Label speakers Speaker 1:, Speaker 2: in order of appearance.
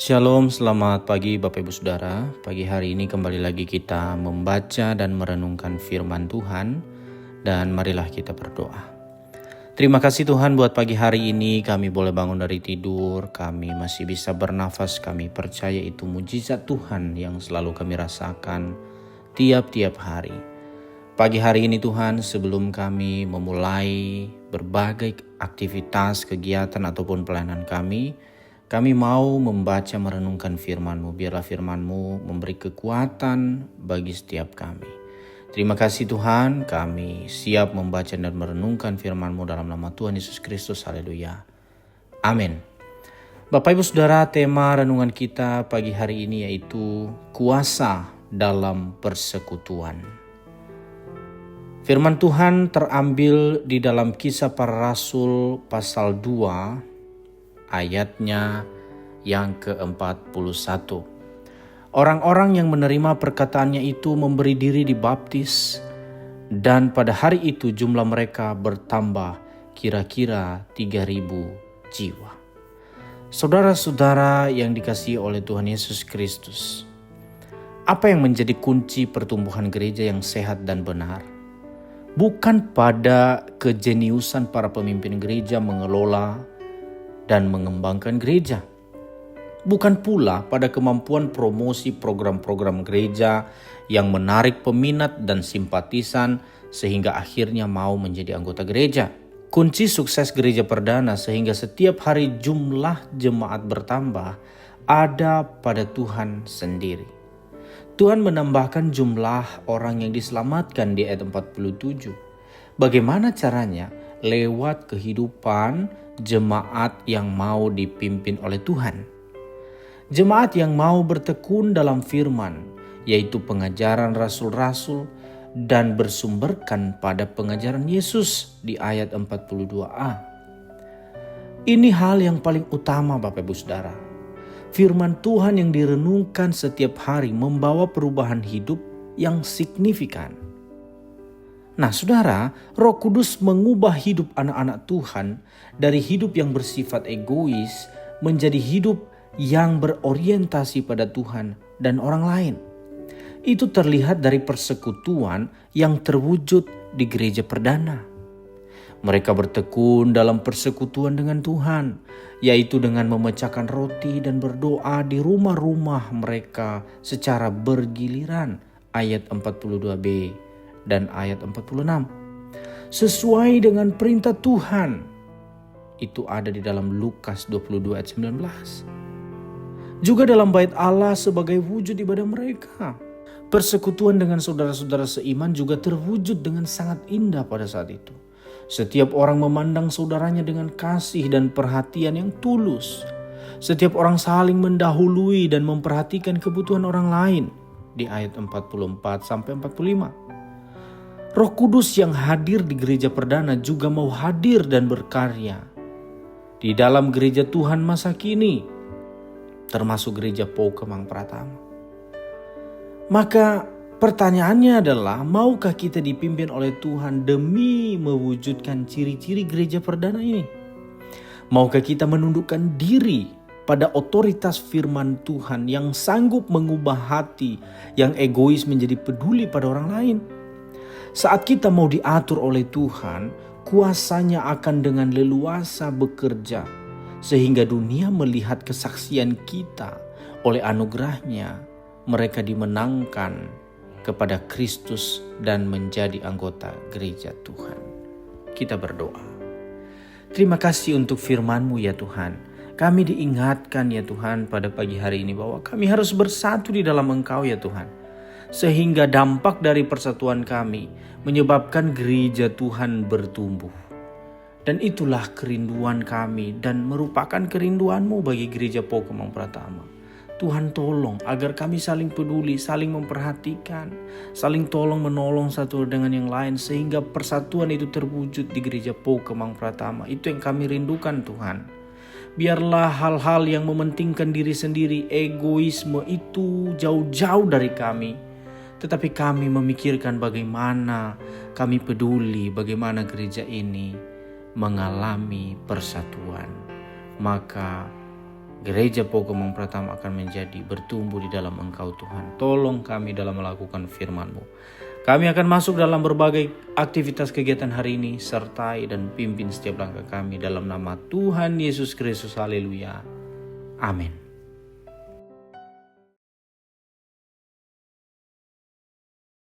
Speaker 1: Shalom, selamat pagi Bapak Ibu Saudara. Pagi hari ini kembali lagi kita membaca dan merenungkan firman Tuhan. Dan marilah kita berdoa. Terima kasih Tuhan buat pagi hari ini kami boleh bangun dari tidur. Kami masih bisa bernafas, kami percaya itu mujizat Tuhan yang selalu kami rasakan tiap-tiap hari. Pagi hari ini Tuhan, sebelum kami memulai berbagai aktivitas, kegiatan ataupun pelayanan kami mau membaca merenungkan firman-Mu. Biarlah firman-Mu memberi kekuatan bagi setiap kami. Terima kasih Tuhan, kami siap membaca dan merenungkan firman-Mu dalam nama Tuhan Yesus Kristus. Haleluya. Amin. Bapak Ibu Saudara, tema renungan kita pagi hari ini yaitu kuasa dalam persekutuan. Firman Tuhan terambil di dalam Kisah Para Rasul pasal 2 ayatnya yang ke-41. Orang-orang yang menerima perkataannya itu memberi diri dibaptis, dan pada hari itu jumlah mereka bertambah kira-kira 3.000 jiwa. Saudara-saudara yang dikasihi oleh Tuhan Yesus Kristus, apa yang menjadi kunci pertumbuhan gereja yang sehat dan benar? Bukan pada kejeniusan para pemimpin gereja mengelola dan mengembangkan gereja. Bukan pula pada kemampuan promosi program-program gereja yang menarik peminat dan simpatisan sehingga akhirnya mau menjadi anggota gereja. Kunci sukses gereja perdana sehingga setiap hari jumlah jemaat bertambah ada pada Tuhan sendiri. Tuhan menambahkan jumlah orang yang diselamatkan di ayat 47. Bagaimana caranya? Lewat kehidupan jemaat yang mau dipimpin oleh Tuhan. Jemaat yang mau bertekun dalam firman, yaitu pengajaran rasul-rasul dan bersumberkan pada pengajaran Yesus di ayat 42a. Ini hal yang paling utama Bapak Ibu Saudara. Firman Tuhan yang direnungkan setiap hari membawa perubahan hidup yang signifikan. Nah saudara, Roh Kudus mengubah hidup anak-anak Tuhan dari hidup yang bersifat egois menjadi hidup yang berorientasi pada Tuhan dan orang lain. Itu terlihat dari persekutuan yang terwujud di gereja perdana. Mereka bertekun dalam persekutuan dengan Tuhan, yaitu dengan memecahkan roti dan berdoa di rumah-rumah mereka secara bergiliran, ayat 42b. Dan ayat 46. Sesuai dengan perintah Tuhan. Itu ada di dalam Lukas 22 ayat 19. Juga dalam bait Allah sebagai wujud ibadah mereka. Persekutuan dengan saudara-saudara seiman juga terwujud dengan sangat indah pada saat itu. Setiap orang memandang saudaranya dengan kasih dan perhatian yang tulus. Setiap orang saling mendahului dan memperhatikan kebutuhan orang lain. Di ayat 44 sampai 45. Roh Kudus yang hadir di gereja perdana juga mau hadir dan berkarya di dalam gereja Tuhan masa kini, termasuk gereja PO Kemang Pratama. Maka pertanyaannya adalah, maukah kita dipimpin oleh Tuhan demi mewujudkan ciri-ciri gereja perdana ini? Maukah kita menundukkan diri pada otoritas firman Tuhan yang sanggup mengubah hati yang egois menjadi peduli pada orang lain? Saat kita mau diatur oleh Tuhan, kuasanya akan dengan leluasa bekerja, sehingga dunia melihat kesaksian kita. Oleh anugerahnya, mereka dimenangkan kepada Kristus dan menjadi anggota gereja Tuhan. Kita berdoa. Terima kasih untuk firman-Mu ya Tuhan. Kami diingatkan ya Tuhan pada pagi hari ini bahwa kami harus bersatu di dalam Engkau ya Tuhan. Sehingga dampak dari persatuan kami menyebabkan gereja Tuhan bertumbuh. Dan itulah kerinduan kami dan merupakan kerinduan-Mu bagi gereja PO Kemang Pratama. Tuhan tolong agar kami saling peduli, saling memperhatikan, saling tolong menolong satu dengan yang lain sehingga persatuan itu terwujud di gereja PO Kemang Pratama. Itu yang kami rindukan Tuhan. Biarlah hal-hal yang mementingkan diri sendiri, egoisme itu jauh-jauh dari kami. Tetapi kami memikirkan bagaimana kami peduli, bagaimana gereja ini mengalami persatuan. Maka Gereja Pokemon Pratama akan menjadi bertumbuh di dalam Engkau Tuhan. Tolong kami dalam melakukan firman-Mu. Kami akan masuk dalam berbagai aktivitas kegiatan hari ini, sertai dan pimpin setiap langkah kami dalam nama Tuhan Yesus Kristus. Haleluya. Amin.